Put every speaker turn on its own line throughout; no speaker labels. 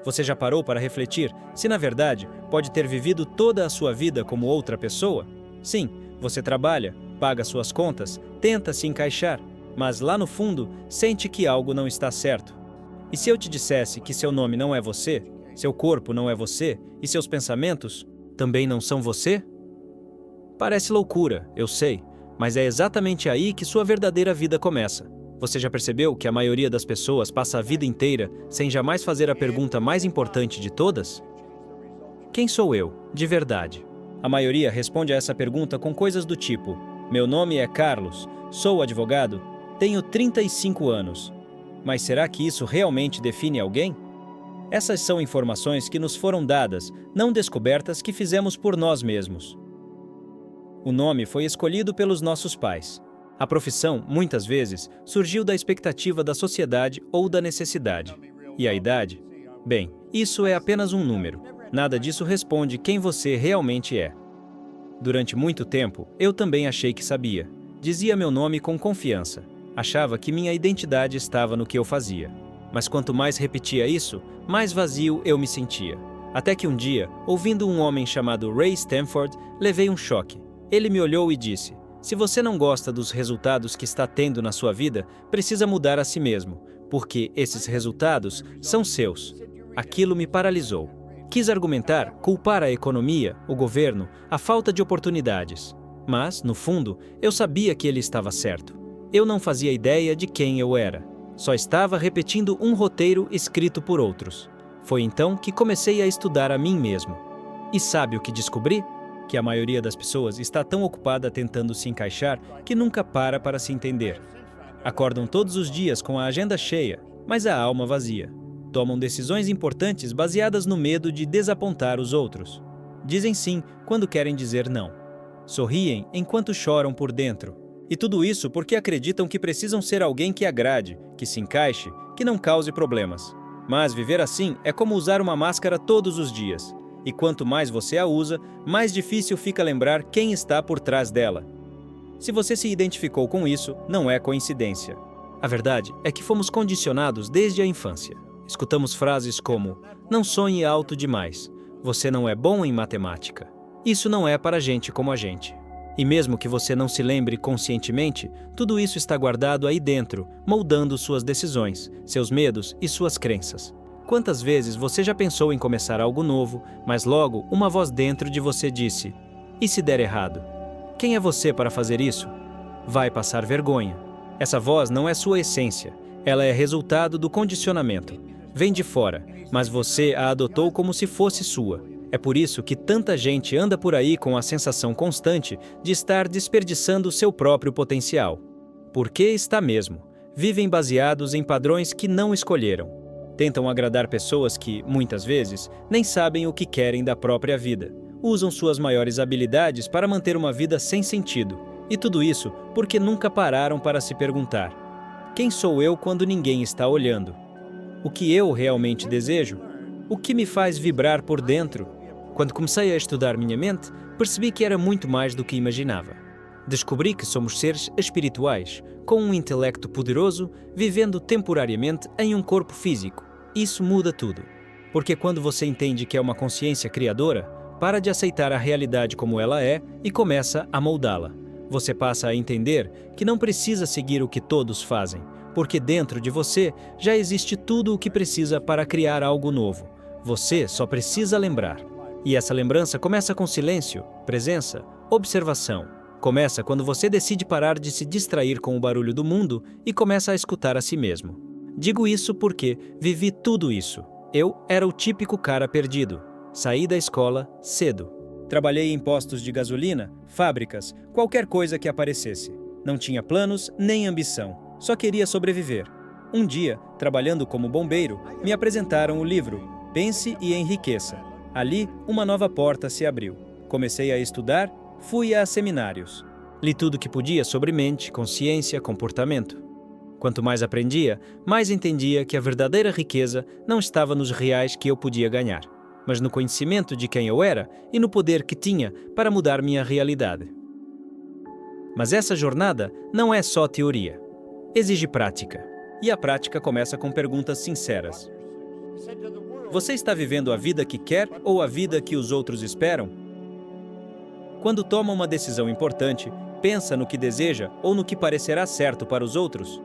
Você já parou para refletir se, na verdade, pode ter vivido toda a sua vida como outra pessoa? Sim, você trabalha, paga suas contas, tenta se encaixar, mas lá no fundo sente que algo não está certo. E se eu te dissesse que seu nome não é você, seu corpo não é você e seus pensamentos também não são você? Parece loucura, eu sei, mas é exatamente aí que sua verdadeira vida começa. Você já percebeu que a maioria das pessoas passa a vida inteira sem jamais fazer a pergunta mais importante de todas? Quem sou eu, de verdade? A maioria responde a essa pergunta com coisas do tipo: meu nome é Carlos, sou advogado, tenho 35 anos. Mas será que isso realmente define alguém? Essas são informações que nos foram dadas, não descobertas que fizemos por nós mesmos. O nome foi escolhido pelos nossos pais. A profissão, muitas vezes, surgiu da expectativa da sociedade ou da necessidade. E a idade? Bem, isso é apenas um número. Nada disso responde quem você realmente é. Durante muito tempo, eu também achei que sabia. Dizia meu nome com confiança. Achava que minha identidade estava no que eu fazia. Mas quanto mais repetia isso, mais vazio eu me sentia. Até que um dia, ouvindo um homem chamado Ray Stanford, levei um choque. Ele me olhou e disse: se você não gosta dos resultados que está tendo na sua vida, precisa mudar a si mesmo, porque esses resultados são seus. Aquilo me paralisou. Quis argumentar, culpar a economia, o governo, a falta de oportunidades. Mas, no fundo, eu sabia que ele estava certo. Eu não fazia ideia de quem eu era. Só estava repetindo um roteiro escrito por outros. Foi então que comecei a estudar a mim mesmo. E sabe o que descobri? Que a maioria das pessoas está tão ocupada tentando se encaixar que nunca para se entender. Acordam todos os dias com a agenda cheia, mas a alma vazia. Tomam decisões importantes baseadas no medo de desapontar os outros. Dizem sim quando querem dizer não. Sorriem enquanto choram por dentro. E tudo isso porque acreditam que precisam ser alguém que agrade, que se encaixe, que não cause problemas. Mas viver assim é como usar uma máscara todos os dias. E quanto mais você a usa, mais difícil fica lembrar quem está por trás dela. Se você se identificou com isso, não é coincidência. A verdade é que fomos condicionados desde a infância. Escutamos frases como: não sonhe alto demais, você não é bom em matemática. Isso não é para gente como a gente. E mesmo que você não se lembre conscientemente, tudo isso está guardado aí dentro, moldando suas decisões, seus medos e suas crenças. Quantas vezes você já pensou em começar algo novo, mas logo uma voz dentro de você disse: e se der errado? Quem é você para fazer isso? Vai passar vergonha. Essa voz não é sua essência, ela é resultado do condicionamento. Vem de fora, mas você a adotou como se fosse sua. É por isso que tanta gente anda por aí com a sensação constante de estar desperdiçando seu próprio potencial. Porque está mesmo. Vivem baseados em padrões que não escolheram. Tentam agradar pessoas que, muitas vezes, nem sabem o que querem da própria vida. Usam suas maiores habilidades para manter uma vida sem sentido. E tudo isso porque nunca pararam para se perguntar: quem sou eu quando ninguém está olhando? O que eu realmente desejo? O que me faz vibrar por dentro? Quando comecei a estudar minha mente, percebi que era muito mais do que imaginava. Descobri que somos seres espirituais, com um intelecto poderoso, vivendo temporariamente em um corpo físico. Isso muda tudo. Porque quando você entende que é uma consciência criadora, para de aceitar a realidade como ela é e começa a moldá-la. Você passa a entender que não precisa seguir o que todos fazem, porque dentro de você já existe tudo o que precisa para criar algo novo. Você só precisa lembrar. E essa lembrança começa com silêncio, presença, observação. Começa quando você decide parar de se distrair com o barulho do mundo e começa a escutar a si mesmo. Digo isso porque vivi tudo isso. Eu era o típico cara perdido. Saí da escola cedo. Trabalhei em postos de gasolina, fábricas, qualquer coisa que aparecesse. Não tinha planos nem ambição, só queria sobreviver. Um dia, trabalhando como bombeiro, me apresentaram o livro Pense e Enriqueça. Ali, uma nova porta se abriu. Comecei a estudar, fui a seminários. Li tudo que podia sobre mente, consciência, comportamento. Quanto mais aprendia, mais entendia que a verdadeira riqueza não estava nos reais que eu podia ganhar, mas no conhecimento de quem eu era e no poder que tinha para mudar minha realidade. Mas essa jornada não é só teoria. Exige prática. E a prática começa com perguntas sinceras. Você está vivendo a vida que quer ou a vida que os outros esperam? Quando toma uma decisão importante, pensa no que deseja ou no que parecerá certo para os outros?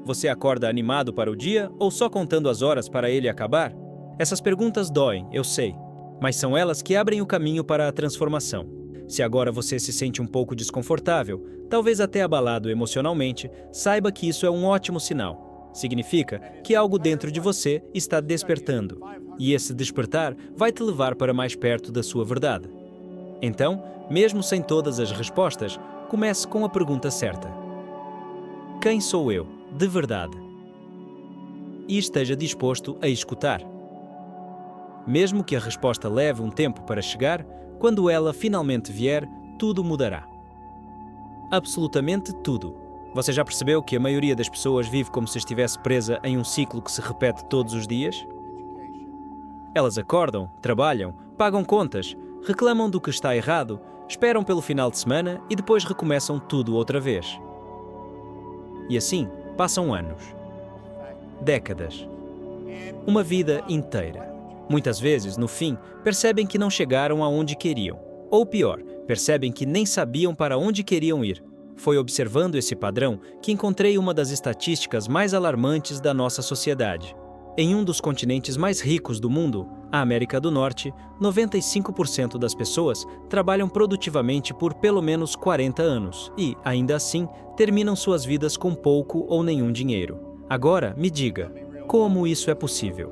Você acorda animado para o dia ou só contando as horas para ele acabar? Essas perguntas doem, eu sei, mas são elas que abrem o caminho para a transformação. Se agora você se sente um pouco desconfortável, talvez até abalado emocionalmente, saiba que isso é um ótimo sinal. Significa que algo dentro de você está despertando, e esse despertar vai te levar para mais perto da sua verdade. Então, mesmo sem todas as respostas, comece com a pergunta certa: quem sou eu, de verdade? E esteja disposto a escutar. Mesmo que a resposta leve um tempo para chegar, quando ela finalmente vier, tudo mudará. Absolutamente tudo. Você já percebeu que a maioria das pessoas vive como se estivesse presa em um ciclo que se repete todos os dias? Elas acordam, trabalham, pagam contas, reclamam do que está errado, esperam pelo final de semana e depois recomeçam tudo outra vez. E assim, passam anos, décadas, uma vida inteira. Muitas vezes, no fim, percebem que não chegaram aonde queriam. Ou pior, percebem que nem sabiam para onde queriam ir. Foi observando esse padrão que encontrei uma das estatísticas mais alarmantes da nossa sociedade. Em um dos continentes mais ricos do mundo, a América do Norte, 95% das pessoas trabalham produtivamente por pelo menos 40 anos e, ainda assim, terminam suas vidas com pouco ou nenhum dinheiro. Agora, me diga, como isso é possível?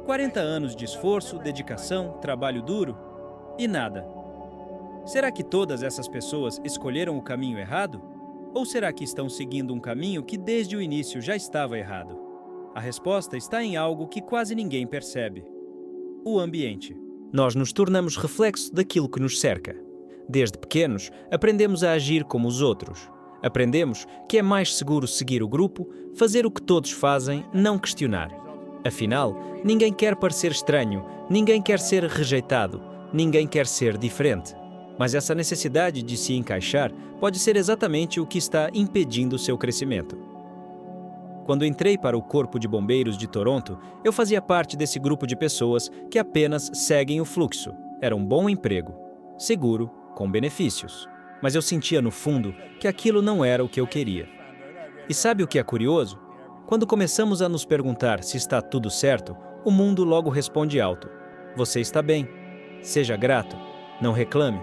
40 anos de esforço, dedicação, trabalho duro e nada. Será que todas essas pessoas escolheram o caminho errado? Ou será que estão seguindo um caminho que desde o início já estava errado? A resposta está em algo que quase ninguém percebe: o ambiente. Nós nos tornamos reflexo daquilo que nos cerca. Desde pequenos, aprendemos a agir como os outros. Aprendemos que é mais seguro seguir o grupo, fazer o que todos fazem, não questionar. Afinal, ninguém quer parecer estranho, ninguém quer ser rejeitado, ninguém quer ser diferente. Mas essa necessidade de se encaixar pode ser exatamente o que está impedindo o seu crescimento. Quando entrei para o Corpo de Bombeiros de Toronto, eu fazia parte desse grupo de pessoas que apenas seguem o fluxo. Era um bom emprego, seguro, com benefícios. Mas eu sentia no fundo que aquilo não era o que eu queria. E sabe o que é curioso? Quando começamos a nos perguntar se está tudo certo, o mundo logo responde alto: você está bem, seja grato, não reclame.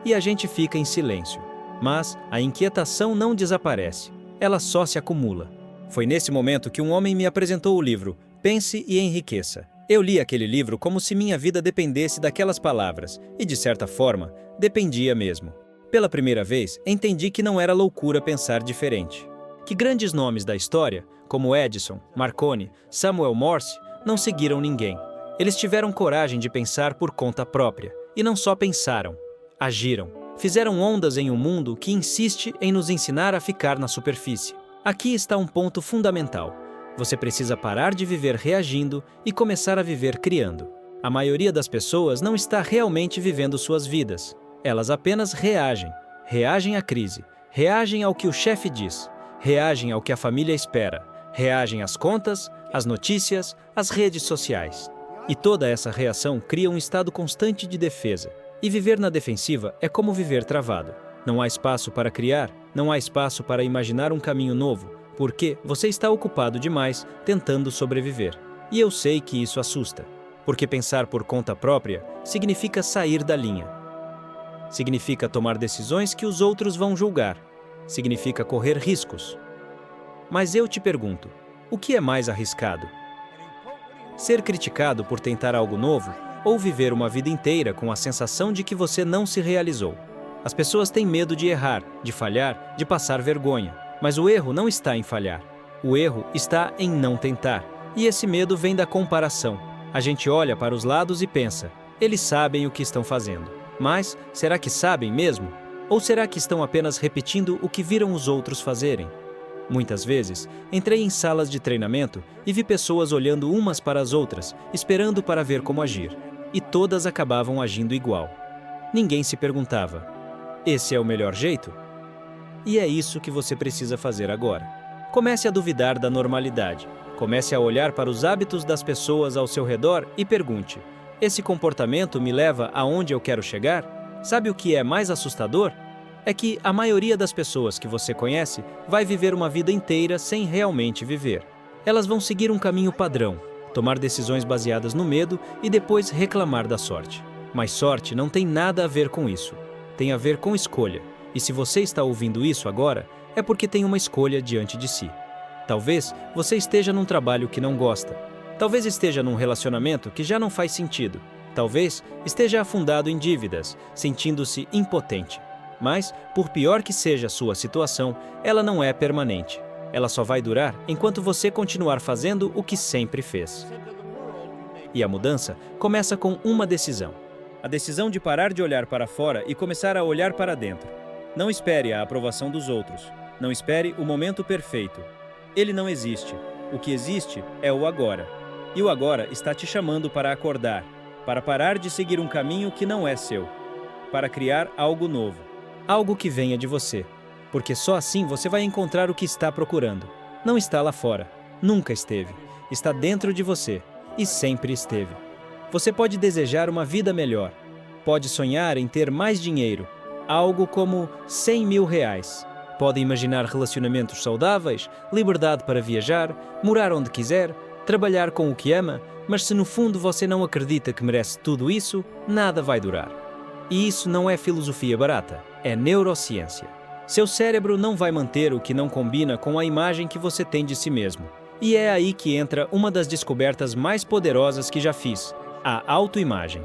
E a gente fica em silêncio. Mas a inquietação não desaparece, ela só se acumula. Foi nesse momento que um homem me apresentou o livro Pense e Enriqueça. Eu li aquele livro como se minha vida dependesse daquelas palavras, e de certa forma, dependia mesmo. Pela primeira vez, entendi que não era loucura pensar diferente. Que grandes nomes da história, como Edison, Marconi, Samuel Morse, não seguiram ninguém. Eles tiveram coragem de pensar por conta própria, e não só pensaram, agiram. Fizeram ondas em um mundo que insiste em nos ensinar a ficar na superfície. Aqui está um ponto fundamental. Você precisa parar de viver reagindo e começar a viver criando. A maioria das pessoas não está realmente vivendo suas vidas. Elas apenas reagem. Reagem à crise, reagem ao que o chefe diz, reagem ao que a família espera, reagem às contas, às notícias, às redes sociais. E toda essa reação cria um estado constante de defesa. E viver na defensiva é como viver travado. Não há espaço para criar, não há espaço para imaginar um caminho novo, porque você está ocupado demais tentando sobreviver. E eu sei que isso assusta, porque pensar por conta própria significa sair da linha. Significa tomar decisões que os outros vão julgar. Significa correr riscos. Mas eu te pergunto, o que é mais arriscado? Ser criticado por tentar algo novo ou viver uma vida inteira com a sensação de que você não se realizou? As pessoas têm medo de errar, de falhar, de passar vergonha. Mas o erro não está em falhar. O erro está em não tentar. E esse medo vem da comparação. A gente olha para os lados e pensa, eles sabem o que estão fazendo. Mas, será que sabem mesmo? Ou será que estão apenas repetindo o que viram os outros fazerem? Muitas vezes, entrei em salas de treinamento e vi pessoas olhando umas para as outras, esperando para ver como agir. E todas acabavam agindo igual. Ninguém se perguntava, esse é o melhor jeito? E é isso que você precisa fazer agora. Comece a duvidar da normalidade. Comece a olhar para os hábitos das pessoas ao seu redor e pergunte: esse comportamento me leva aonde eu quero chegar? Sabe o que é mais assustador? É que a maioria das pessoas que você conhece vai viver uma vida inteira sem realmente viver. Elas vão seguir um caminho padrão, tomar decisões baseadas no medo e depois reclamar da sorte. Mas sorte não tem nada a ver com isso. Tem a ver com escolha. E se você está ouvindo isso agora, é porque tem uma escolha diante de si. Talvez você esteja num trabalho que não gosta. Talvez esteja num relacionamento que já não faz sentido. Talvez esteja afundado em dívidas, sentindo-se impotente. Mas, por pior que seja a sua situação, ela não é permanente. Ela só vai durar enquanto você continuar fazendo o que sempre fez. E a mudança começa com uma decisão. A decisão de parar de olhar para fora e começar a olhar para dentro. Não espere a aprovação dos outros. Não espere o momento perfeito. Ele não existe. O que existe é o agora. E o agora está te chamando para acordar, para parar de seguir um caminho que não é seu, para criar algo novo, algo que venha de você. Porque só assim você vai encontrar o que está procurando. Não está lá fora, nunca esteve. Está dentro de você e sempre esteve. Você pode desejar uma vida melhor. Pode sonhar em ter mais dinheiro, algo como R$100.000. Pode imaginar relacionamentos saudáveis, liberdade para viajar, morar onde quiser, trabalhar com o que ama, mas se no fundo você não acredita que merece tudo isso, nada vai durar. E isso não é filosofia barata, é neurociência. Seu cérebro não vai manter o que não combina com a imagem que você tem de si mesmo. E é aí que entra uma das descobertas mais poderosas que já fiz, a autoimagem.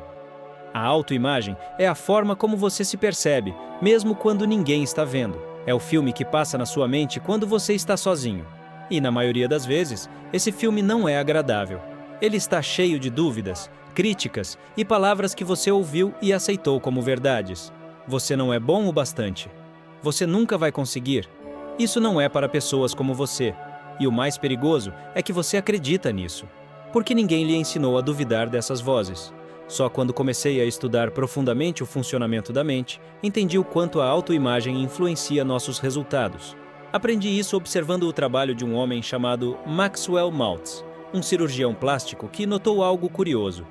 A autoimagem é a forma como você se percebe, mesmo quando ninguém está vendo. É o filme que passa na sua mente quando você está sozinho. E, na maioria das vezes, esse filme não é agradável. Ele está cheio de dúvidas, críticas e palavras que você ouviu e aceitou como verdades. Você não é bom o bastante. Você nunca vai conseguir. Isso não é para pessoas como você. E o mais perigoso é que você acredita nisso. Porque ninguém lhe ensinou a duvidar dessas vozes. Só quando comecei a estudar profundamente o funcionamento da mente, entendi o quanto a autoimagem influencia nossos resultados. Aprendi isso observando o trabalho de um homem chamado Maxwell Maltz, um cirurgião plástico que notou algo curioso.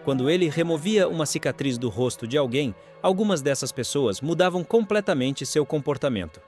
Quando ele removia uma cicatriz do rosto de alguém, algumas dessas pessoas mudavam completamente seu comportamento.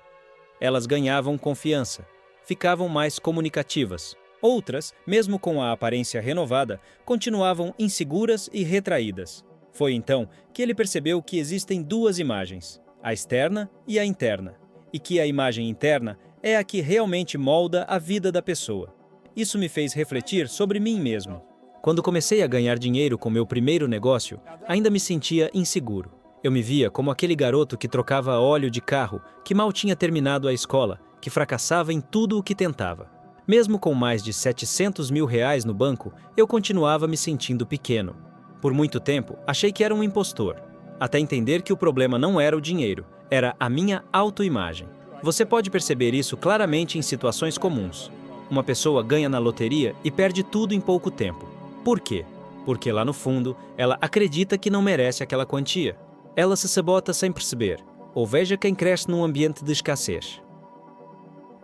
Elas ganhavam confiança, ficavam mais comunicativas. Outras, mesmo com a aparência renovada, continuavam inseguras e retraídas. Foi então que ele percebeu que existem duas imagens, a externa e a interna, e que a imagem interna é a que realmente molda a vida da pessoa. Isso me fez refletir sobre mim mesmo. Quando comecei a ganhar dinheiro com meu primeiro negócio, ainda me sentia inseguro. Eu me via como aquele garoto que trocava óleo de carro, que mal tinha terminado a escola, que fracassava em tudo o que tentava. Mesmo com mais de R$700.000 no banco, eu continuava me sentindo pequeno. Por muito tempo, achei que era um impostor, até entender que o problema não era o dinheiro, era a minha autoimagem. Você pode perceber isso claramente em situações comuns. Uma pessoa ganha na loteria e perde tudo em pouco tempo. Por quê? Porque lá no fundo, ela acredita que não merece aquela quantia. Ela se sabota sem perceber, ou veja quem cresce num ambiente de escassez.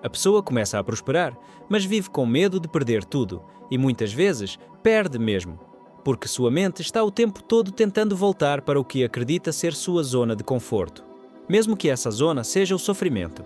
A pessoa começa a prosperar, mas vive com medo de perder tudo e muitas vezes perde mesmo, porque sua mente está o tempo todo tentando voltar para o que acredita ser sua zona de conforto, mesmo que essa zona seja o sofrimento.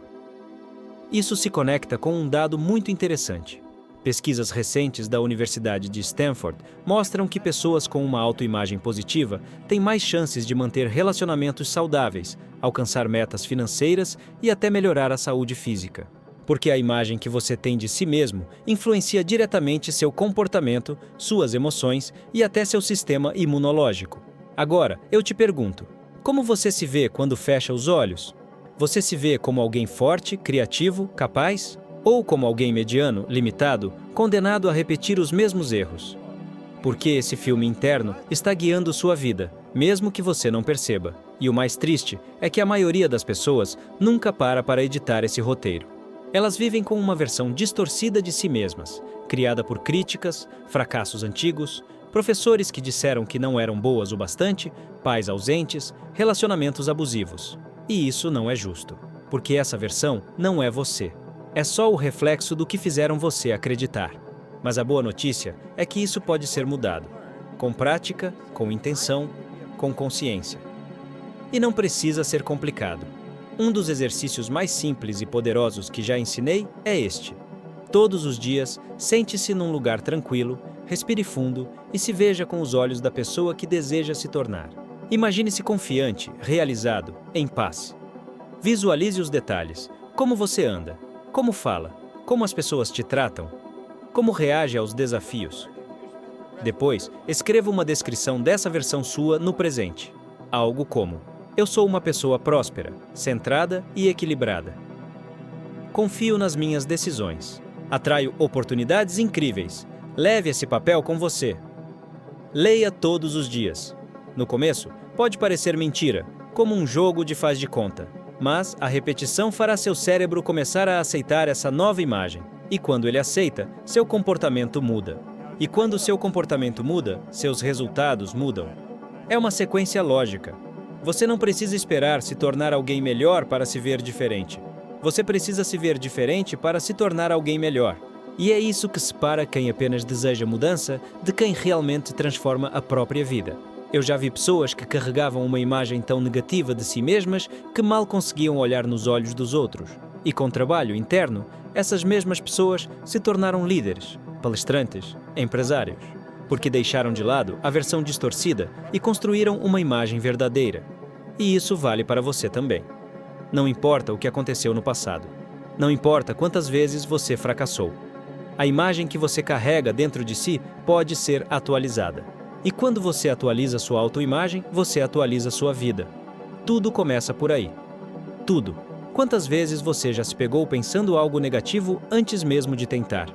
Isso se conecta com um dado muito interessante. Pesquisas recentes da Universidade de Stanford mostram que pessoas com uma autoimagem positiva têm mais chances de manter relacionamentos saudáveis, alcançar metas financeiras e até melhorar a saúde física. Porque a imagem que você tem de si mesmo influencia diretamente seu comportamento, suas emoções e até seu sistema imunológico. Agora, eu te pergunto, como você se vê quando fecha os olhos? Você se vê como alguém forte, criativo, capaz? Ou como alguém mediano, limitado, condenado a repetir os mesmos erros? Porque esse filme interno está guiando sua vida, mesmo que você não perceba. E o mais triste é que a maioria das pessoas nunca para editar esse roteiro. Elas vivem com uma versão distorcida de si mesmas, criada por críticas, fracassos antigos, professores que disseram que não eram boas o bastante, pais ausentes, relacionamentos abusivos. E isso não é justo, porque essa versão não é você. É só o reflexo do que fizeram você acreditar. Mas a boa notícia é que isso pode ser mudado, com prática, com intenção, com consciência. E não precisa ser complicado. Um dos exercícios mais simples e poderosos que já ensinei é este. Todos os dias, sente-se num lugar tranquilo, respire fundo e se veja com os olhos da pessoa que deseja se tornar. Imagine-se confiante, realizado, em paz. Visualize os detalhes. Como você anda, como fala, como as pessoas te tratam, como reage aos desafios. Depois, escreva uma descrição dessa versão sua no presente. Algo como: eu sou uma pessoa próspera, centrada e equilibrada. Confio nas minhas decisões. Atraio oportunidades incríveis. Leve esse papel com você. Leia todos os dias. No começo, pode parecer mentira, como um jogo de faz de conta. Mas a repetição fará seu cérebro começar a aceitar essa nova imagem. E quando ele aceita, seu comportamento muda. E quando seu comportamento muda, seus resultados mudam. É uma sequência lógica. Você não precisa esperar se tornar alguém melhor para se ver diferente. Você precisa se ver diferente para se tornar alguém melhor. E é isso que separa quem apenas deseja mudança de quem realmente transforma a própria vida. Eu já vi pessoas que carregavam uma imagem tão negativa de si mesmas que mal conseguiam olhar nos olhos dos outros. E com trabalho interno, essas mesmas pessoas se tornaram líderes, palestrantes, empresários, porque deixaram de lado a versão distorcida e construíram uma imagem verdadeira. E isso vale para você também. Não importa o que aconteceu no passado. Não importa quantas vezes você fracassou. A imagem que você carrega dentro de si pode ser atualizada. E quando você atualiza sua autoimagem, você atualiza sua vida. Tudo começa por aí. Tudo. Quantas vezes você já se pegou pensando algo negativo antes mesmo de tentar?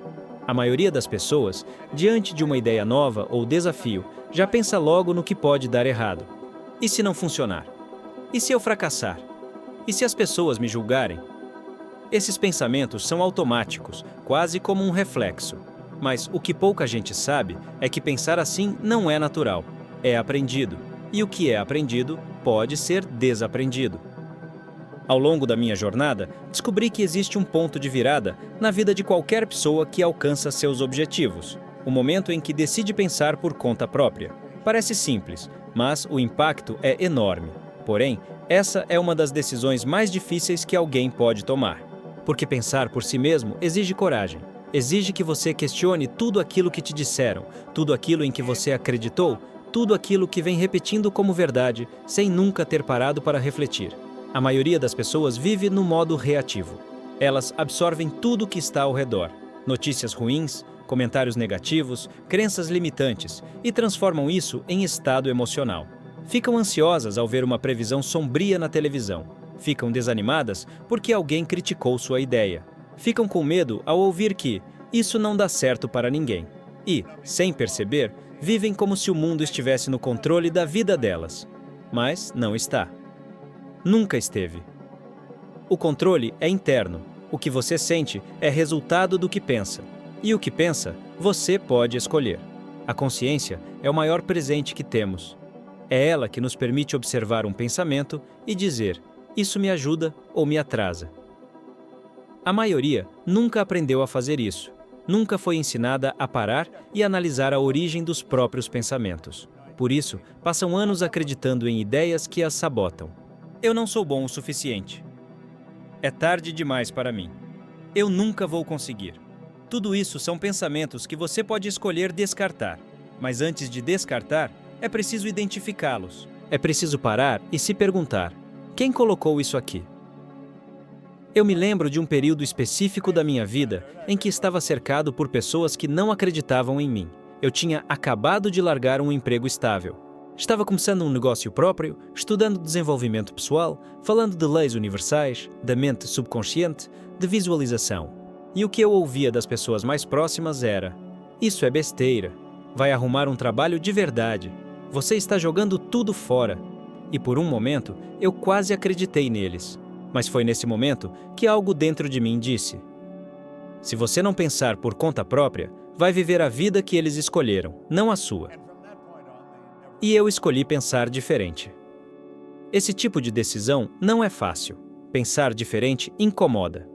A maioria das pessoas, diante de uma ideia nova ou desafio, já pensa logo no que pode dar errado. E se não funcionar? E se eu fracassar? E se as pessoas me julgarem? Esses pensamentos são automáticos, quase como um reflexo. Mas o que pouca gente sabe é que pensar assim não é natural, é aprendido. E o que é aprendido pode ser desaprendido. Ao longo da minha jornada, descobri que existe um ponto de virada na vida de qualquer pessoa que alcança seus objetivos. O momento em que decide pensar por conta própria. Parece simples, mas o impacto é enorme. Porém, essa é uma das decisões mais difíceis que alguém pode tomar. Porque pensar por si mesmo exige coragem. Exige que você questione tudo aquilo que te disseram, tudo aquilo em que você acreditou, tudo aquilo que vem repetindo como verdade, sem nunca ter parado para refletir. A maioria das pessoas vive no modo reativo. Elas absorvem tudo que está ao redor. Notícias ruins, comentários negativos, crenças limitantes, e transformam isso em estado emocional. Ficam ansiosas ao ver uma previsão sombria na televisão. Ficam desanimadas porque alguém criticou sua ideia. Ficam com medo ao ouvir que isso não dá certo para ninguém. E, sem perceber, vivem como se o mundo estivesse no controle da vida delas. Mas não está. Nunca esteve. O controle é interno. O que você sente é resultado do que pensa. E o que pensa, você pode escolher. A consciência é o maior presente que temos. É ela que nos permite observar um pensamento e dizer: isso me ajuda ou me atrasa. A maioria nunca aprendeu a fazer isso. Nunca foi ensinada a parar e analisar a origem dos próprios pensamentos. Por isso, passam anos acreditando em ideias que as sabotam. Eu não sou bom o suficiente. É tarde demais para mim. Eu nunca vou conseguir. Tudo isso são pensamentos que você pode escolher descartar. Mas antes de descartar, é preciso identificá-los. É preciso parar e se perguntar: quem colocou isso aqui? Eu me lembro de um período específico da minha vida em que estava cercado por pessoas que não acreditavam em mim. Eu tinha acabado de largar um emprego estável. Estava começando um negócio próprio, estudando desenvolvimento pessoal, falando de leis universais, da mente subconsciente, de visualização. E o que eu ouvia das pessoas mais próximas era: isso é besteira. Vai arrumar um trabalho de verdade. Você está jogando tudo fora. E por um momento, eu quase acreditei neles. Mas foi nesse momento que algo dentro de mim disse: se você não pensar por conta própria, vai viver a vida que eles escolheram, não a sua. E eu escolhi pensar diferente. Esse tipo de decisão não é fácil. Pensar diferente incomoda.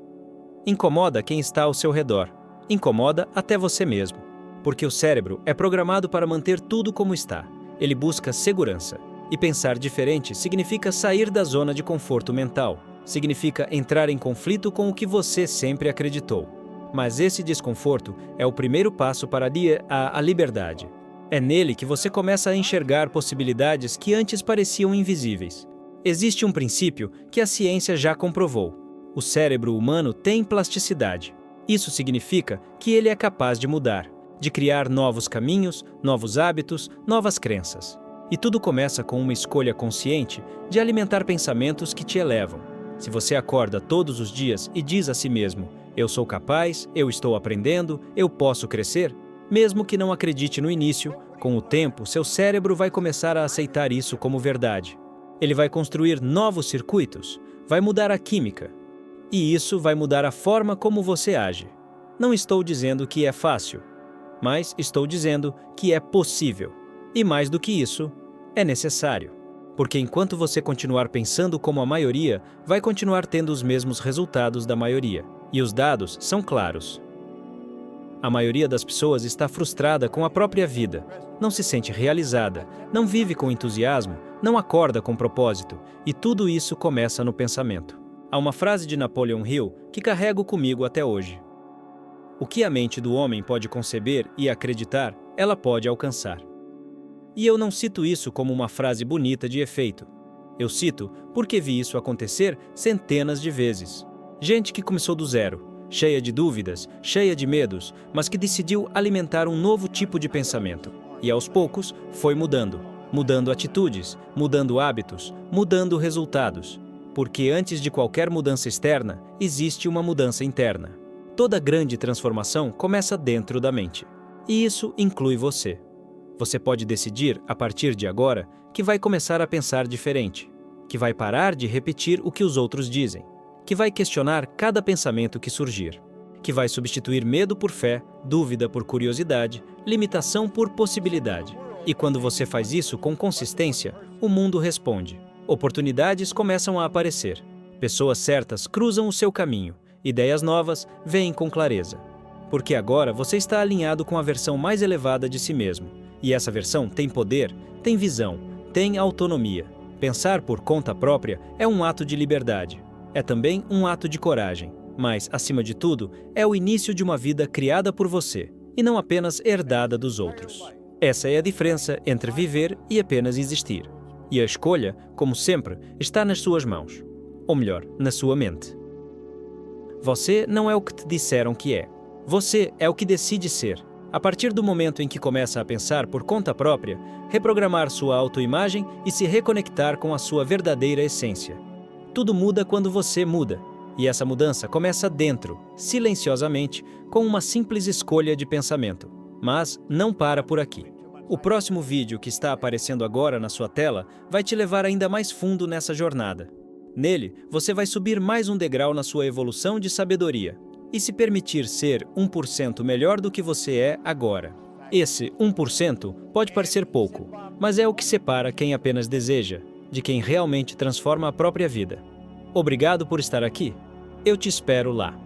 Incomoda quem está ao seu redor. Incomoda até você mesmo. Porque o cérebro é programado para manter tudo como está. Ele busca segurança. E pensar diferente significa sair da zona de conforto mental. Significa entrar em conflito com o que você sempre acreditou. Mas esse desconforto é o primeiro passo para a liberdade. É nele que você começa a enxergar possibilidades que antes pareciam invisíveis. Existe um princípio que a ciência já comprovou. O cérebro humano tem plasticidade. Isso significa que ele é capaz de mudar, de criar novos caminhos, novos hábitos, novas crenças. E tudo começa com uma escolha consciente de alimentar pensamentos que te elevam. Se você acorda todos os dias e diz a si mesmo: eu sou capaz, eu estou aprendendo, eu posso crescer, mesmo que não acredite no início, com o tempo seu cérebro vai começar a aceitar isso como verdade. Ele vai construir novos circuitos, vai mudar a química. E isso vai mudar a forma como você age. Não estou dizendo que é fácil, mas estou dizendo que é possível. E mais do que isso, é necessário. Porque enquanto você continuar pensando como a maioria, vai continuar tendo os mesmos resultados da maioria. E os dados são claros. A maioria das pessoas está frustrada com a própria vida, não se sente realizada, não vive com entusiasmo, não acorda com propósito, e tudo isso começa no pensamento. Há uma frase de Napoleon Hill que carrego comigo até hoje. O que a mente do homem pode conceber e acreditar, ela pode alcançar. E eu não cito isso como uma frase bonita de efeito. Eu cito porque vi isso acontecer centenas de vezes. Gente que começou do zero, cheia de dúvidas, cheia de medos, mas que decidiu alimentar um novo tipo de pensamento. E aos poucos foi mudando atitudes, mudando hábitos, mudando resultados. Porque antes de qualquer mudança externa, existe uma mudança interna. Toda grande transformação começa dentro da mente. E isso inclui você. Você pode decidir, a partir de agora, que vai começar a pensar diferente, que vai parar de repetir o que os outros dizem, que vai questionar cada pensamento que surgir, que vai substituir medo por fé, dúvida por curiosidade, limitação por possibilidade. E quando você faz isso com consistência, o mundo responde. Oportunidades começam a aparecer. Pessoas certas cruzam o seu caminho. Ideias novas vêm com clareza. Porque agora você está alinhado com a versão mais elevada de si mesmo. E essa versão tem poder, tem visão, tem autonomia. Pensar por conta própria é um ato de liberdade. É também um ato de coragem. Mas, acima de tudo, é o início de uma vida criada por você, e não apenas herdada dos outros. Essa é a diferença entre viver e apenas existir. E a escolha, como sempre, está nas suas mãos. Ou melhor, na sua mente. Você não é o que te disseram que é. Você é o que decide ser. A partir do momento em que começa a pensar por conta própria, reprogramar sua autoimagem e se reconectar com a sua verdadeira essência. Tudo muda quando você muda. E essa mudança começa dentro, silenciosamente, com uma simples escolha de pensamento. Mas não para por aqui. O próximo vídeo que está aparecendo agora na sua tela vai te levar ainda mais fundo nessa jornada. Nele, você vai subir mais um degrau na sua evolução de sabedoria e se permitir ser 1% melhor do que você é agora. Esse 1% pode parecer pouco, mas é o que separa quem apenas deseja, de quem realmente transforma a própria vida. Obrigado por estar aqui. Eu te espero lá.